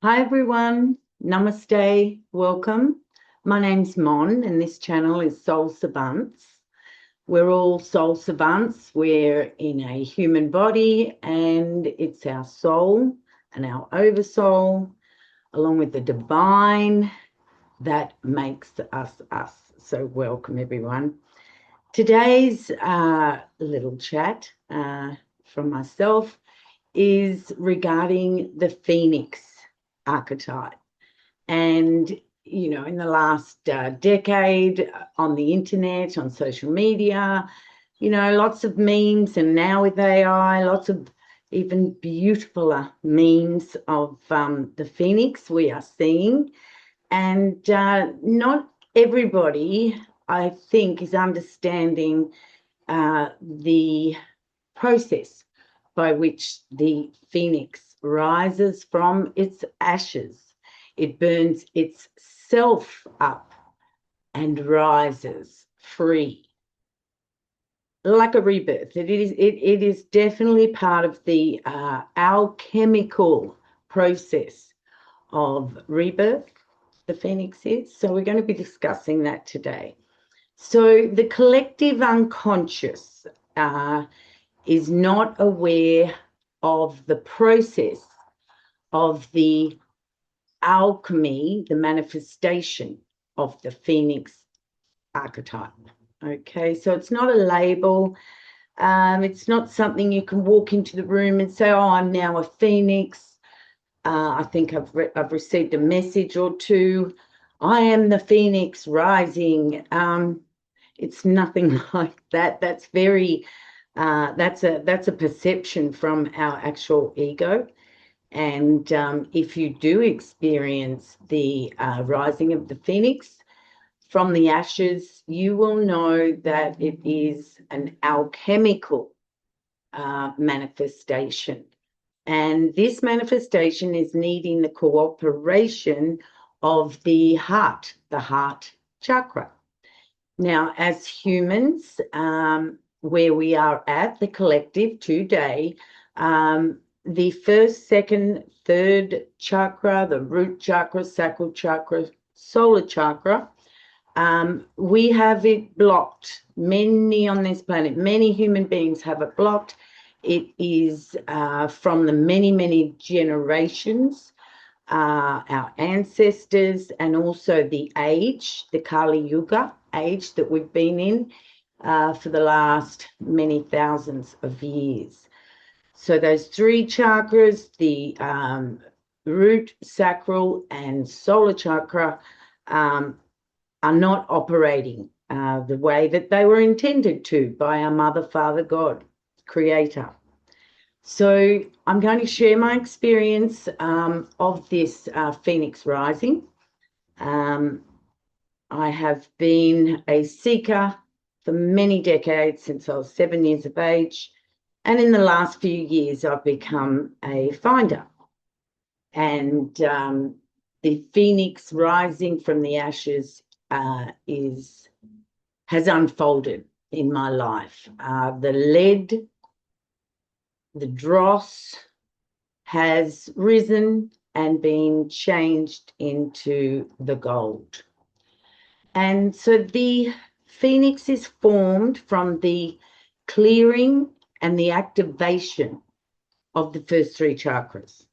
Hi everyone, Namaste, welcome. My name's Mon and this channel is Soul Savants. We're all soul savants. We're in a human body and it's our soul and our oversoul along with the divine that makes us us. So welcome everyone. Today's little chat from myself is regarding the Phoenix archetype. And, in the last decade on the internet, on social media, lots of memes, and now with AI, lots of even beautifuler memes of the Phoenix we are seeing. And not everybody, I think, is understanding the process by which the Phoenix rises from its ashes. It burns itself up and rises free, like a rebirth. It is definitely part of the alchemical process of rebirth, the Phoenix is. So we're going to be discussing that today. So the collective unconscious is not aware of the process of the alchemy, the manifestation of the Phoenix archetype. Okay, so it's not a label. It's not something you can walk into the room and say, "Oh, I'm now a Phoenix." I think I've received a message or two. I am the Phoenix rising. It's nothing like that. That's very that's a perception from our actual ego. And if you do experience the rising of the Phoenix from the ashes, you will know that it is an alchemical manifestation. And this manifestation is needing the cooperation of the heart chakra. Now, as humans, where we are at, the collective today, the first, second, third chakra, the root chakra, sacral chakra, solar chakra, we have it blocked. Many on this planet, many human beings have it blocked. It is from the many, many generations, our ancestors, and also the age, the Kali Yuga age that we've been in for the last many thousands of years. So those three chakras, the root, sacral, and solar chakra, are not operating the way that they were intended to by our Mother, Father, God, Creator. So I'm going to share my experience of this Phoenix rising. I have been a seeker for many decades, since I was 7 years of age. And in the last few years, I've become a finder. And the Phoenix rising from the ashes has unfolded in my life. The lead, the dross has risen and been changed into the gold. And so the Phoenix is formed from the clearing and the activation of the first three chakras.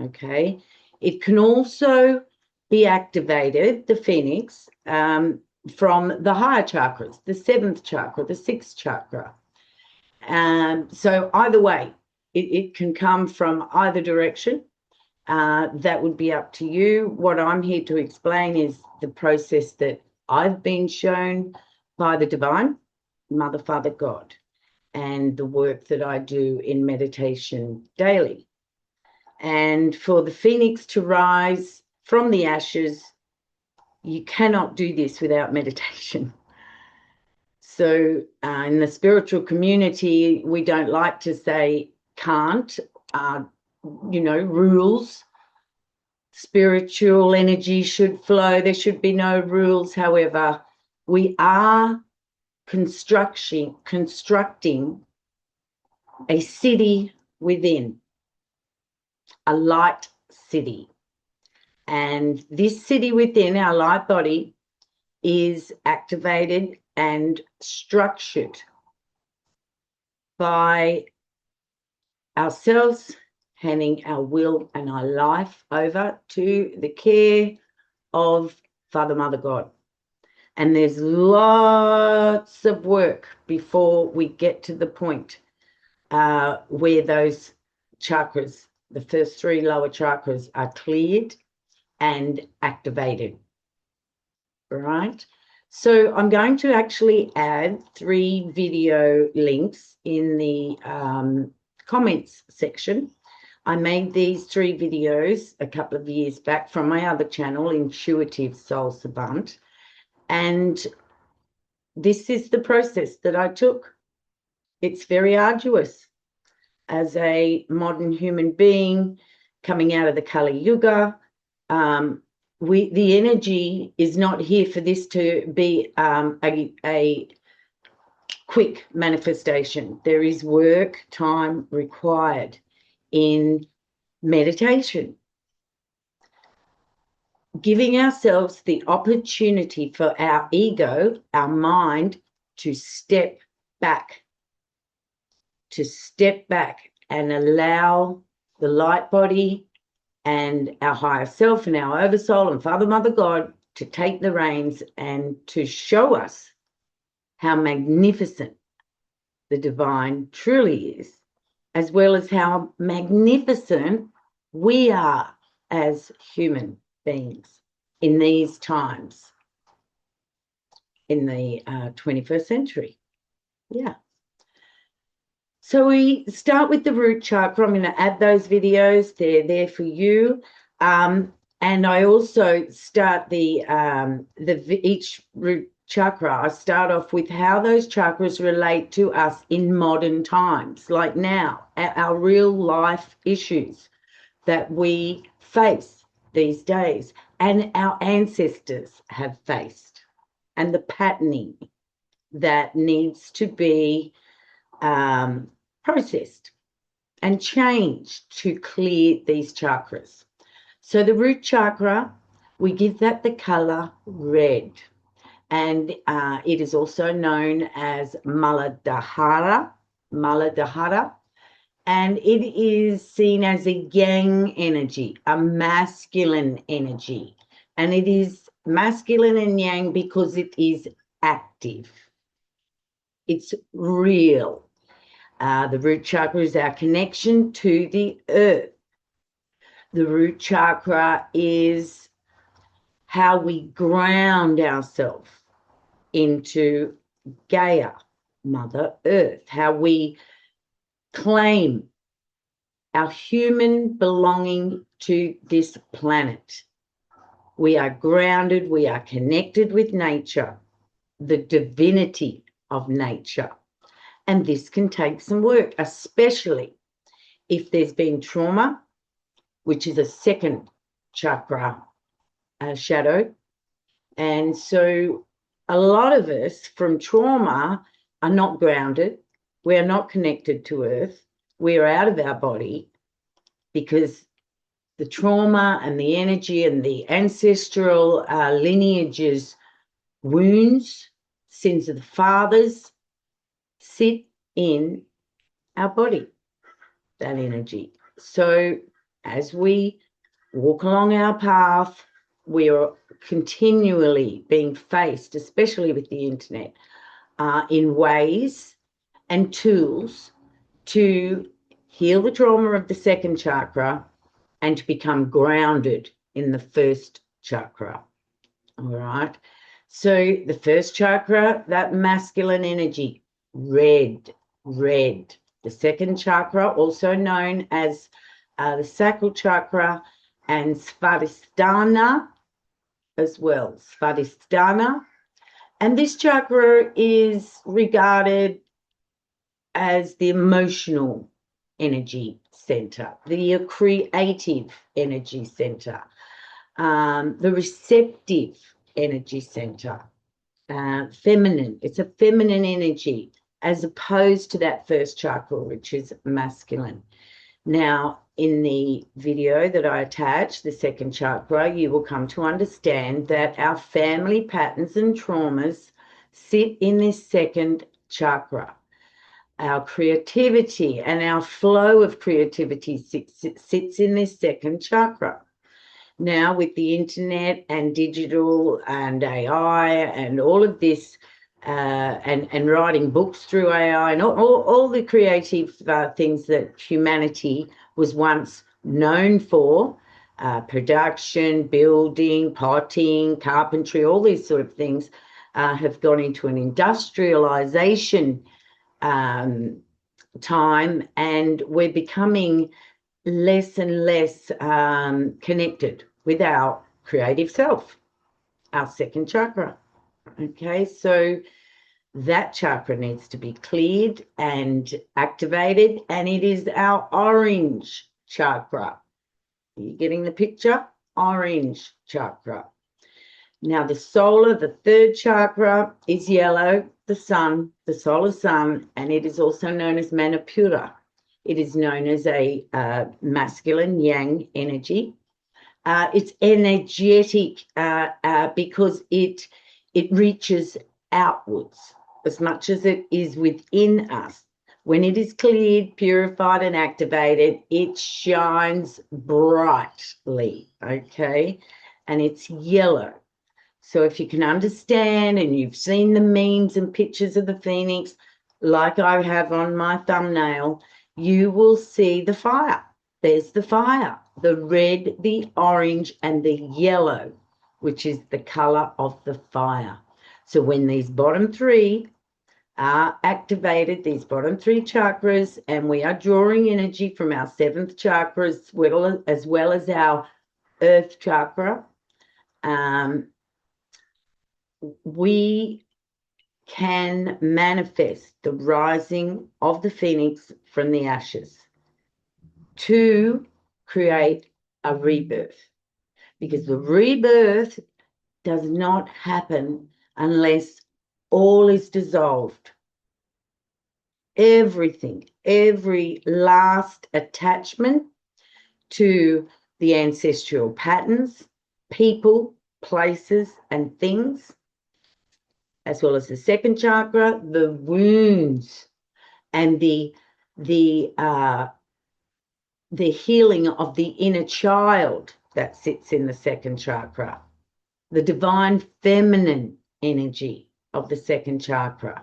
Okay. It can also be activated, the Phoenix, from the higher chakras, the seventh chakra, the sixth chakra. So either way, it can come from either direction. That would be up to you. What I'm here to explain is the process that I've been shown by the divine, Mother, Father, God, and the work that I do in meditation daily. And for the Phoenix to rise from the ashes, you cannot do this without meditation. So in the spiritual community, we don't like to say can't, rules. Spiritual energy should flow. There should be no rules. However, we are constructing a city within, a light city. And this city within our light body is activated and structured by ourselves handing our will and our life over to the care of Father, Mother, God. And there's lots of work before we get to the point where those chakras, the first 3 lower chakras, are cleared and activated, right? So I'm going to actually add 3 video links in the comments section. I made these 3 videos a couple of years back from my other channel, Intuitive Soul Savant. And this is the process that I took. It's very arduous. As a modern human being coming out of the Kali Yuga, the energy is not here for this to be a quick manifestation. There is work, time required in meditation. Giving ourselves the opportunity for our ego, our mind, to step back and allow the light body and our higher self and our oversoul and Father, Mother, God to take the reins and to show us how magnificent the divine truly is, as well as how magnificent we are as human beings in these times, in the 21st century. Yeah. So we start with the root chakra. I'm going to add those videos. They're there for you. And I also start each root chakra. I start off with how those chakras relate to us in modern times, like now, our real life issues that we face these days and our ancestors have faced, and the patterning that needs to be processed and changed to clear these chakras. So the root chakra, we give that the color red, and it is also known as Muladhara, and it is seen as a yang energy, a masculine energy, and it is masculine and yang because it is active. It's real. The root chakra is our connection to the earth. The root chakra is how we ground ourselves into Gaia, Mother Earth, how we claim our human belonging to this planet. We are grounded, we are connected with nature, the divinity of nature. And this can take some work, especially if there's been trauma, which is a second chakra shadow. And so a lot of us from trauma are not grounded. We are not connected to earth. We are out of our body because the trauma and the energy and the ancestral lineages, wounds, sins of the fathers sit in our body, that energy. So as we walk along our path, we are continually being faced, especially with the internet, in ways and tools to heal the trauma of the second chakra and to become grounded in the first chakra. All right. So the first chakra, that masculine energy, red. The second chakra, also known as the sacral chakra, and Svadhisthana as well. Svadhisthana. And this chakra is regarded as the emotional energy center, the creative energy center, the receptive energy center, feminine. It's a feminine energy as opposed to that first chakra, which is masculine. Now, in the video that I attach, the second chakra, you will come to understand that our family patterns and traumas sit in this second chakra. Our creativity and our flow of creativity sits in this second chakra. Now, with the internet and digital and AI and all of this, and writing books through AI and all the creative things that humanity was once known for, production, building, potting, carpentry, all these sort of things, have gone into an industrialization time, and we're becoming less and less connected with our creative self, our second chakra. Okay, so that chakra needs to be cleared and activated, and it is our orange chakra. Are you getting the picture? Orange chakra. Now, the solar, the third chakra, is yellow, the sun, the solar sun, and it is also known as Manipura. It is known as a masculine yang energy. It's energetic because it reaches outwards as much as it is within us. When it is cleared, purified, and activated, it shines brightly, okay? And it's yellow. So if you can understand, and you've seen the memes and pictures of the phoenix, like I have on my thumbnail, you will see the fire. There's the fire, the red, the orange, and the yellow, which is the color of the fire. So when these bottom three are activated, these bottom three chakras, and we are drawing energy from our seventh chakra as well as our earth chakra, we can manifest the rising of the phoenix from the ashes to create a rebirth, because the rebirth does not happen unless all is dissolved. Everything, every last attachment to the ancestral patterns, people, places, and things, as well as the second chakra, the wounds, and the healing of the inner child that sits in the second chakra, the divine feminine energy of the second chakra,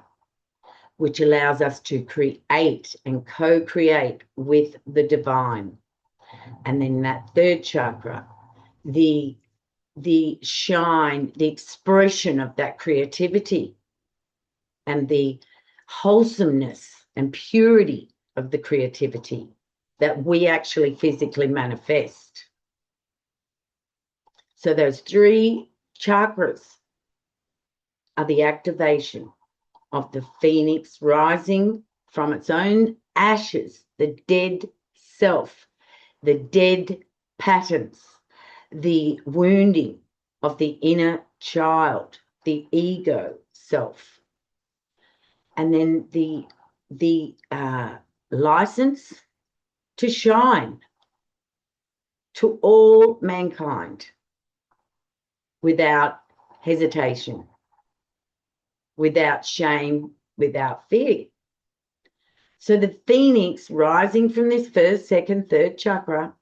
which allows us to create and co-create with the divine. And then that third chakra, the shine, the expression of that creativity and the wholesomeness and purity of the creativity that we actually physically manifest. So those three chakras are the activation of the phoenix rising from its own ashes, the dead self, the dead patterns, the wounding of the inner child, the ego self, and then the license to shine to all mankind without hesitation, without shame, without fear. So the phoenix rising from this first, second, third chakra,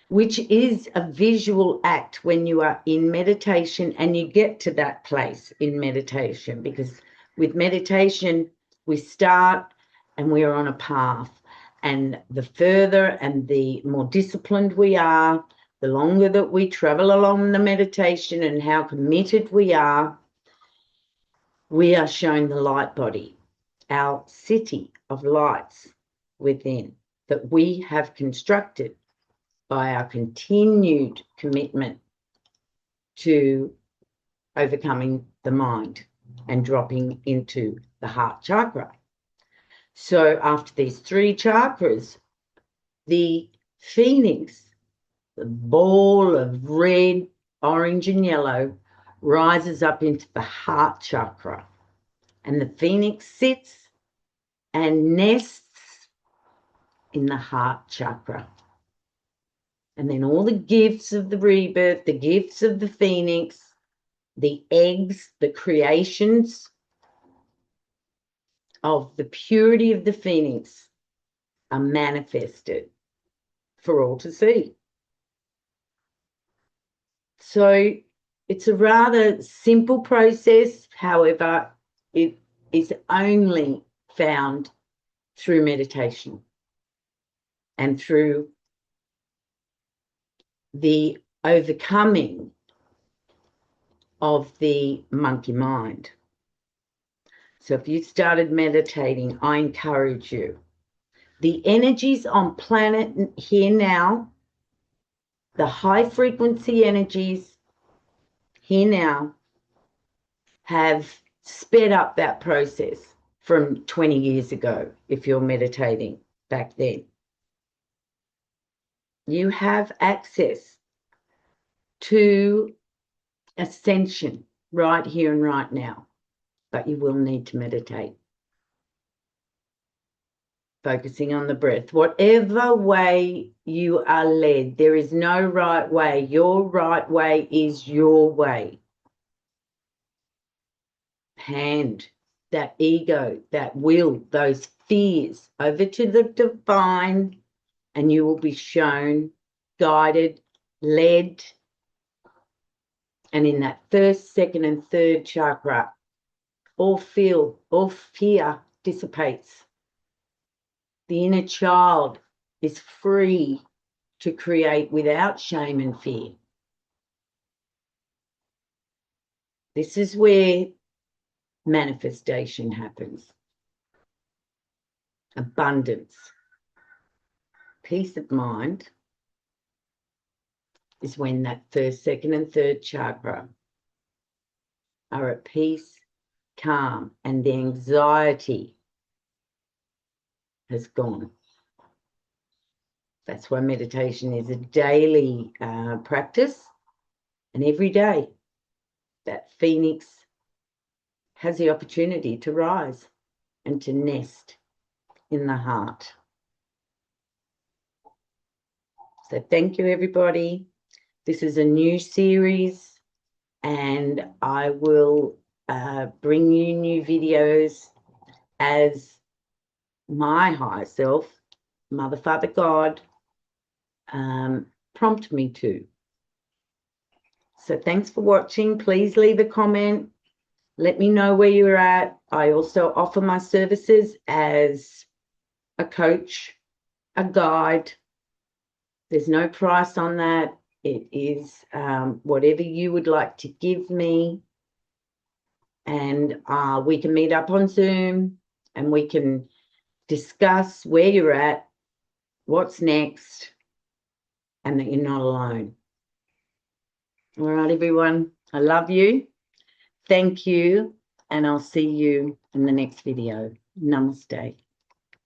which is a visual act when you are in meditation, and you get to that place in meditation, because with meditation we start and we are on a path, and the further and the more disciplined we are, the longer that we travel along the meditation and how committed we are shown the light body, our city of lights within, that we have constructed by our continued commitment to overcoming the mind and dropping into the heart chakra. So after these three chakras, the phoenix, the ball of red, orange, and yellow, rises up into the heart chakra. And the phoenix sits and nests in the heart chakra. And then all the gifts of the rebirth, the gifts of the phoenix, the eggs, the creations of the purity of the phoenix are manifested for all to see. So it's a rather simple process. However, it is only found through meditation and through the overcoming of the monkey mind. So if you started meditating, I encourage you. The energies on planet here now, the high frequency energies here now, have sped up that process from 20 years ago if you're meditating back then. You have access to ascension right here and right now, but you will need to meditate. Focusing on the breath. Whatever way you are led, there is no right way. Your right way is your way. Hand that ego, that will, those fears over to the divine, and you will be shown, guided, led. And in that first, second, and third chakra, all fear dissipates. The inner child is free to create without shame and fear. This is where manifestation happens. Abundance. Peace of mind is when that first, second, and third chakra are at peace, calm, and the anxiety has gone. That's why meditation is a daily practice, and every day that phoenix has the opportunity to rise and to nest in the heart. So thank you, everybody. This is a new series, and I will bring you new videos as my higher self, Mother, Father, God, prompt me to. So thanks for watching. Please leave a comment. Let me know where you're at. I also offer my services as a coach, a guide. There's no price on that. It is whatever you would like to give me. And we can meet up on Zoom and we can discuss where you're at, what's next, and that you're not alone. All right, everyone. I love you. Thank you. And I'll see you in the next video. Namaste.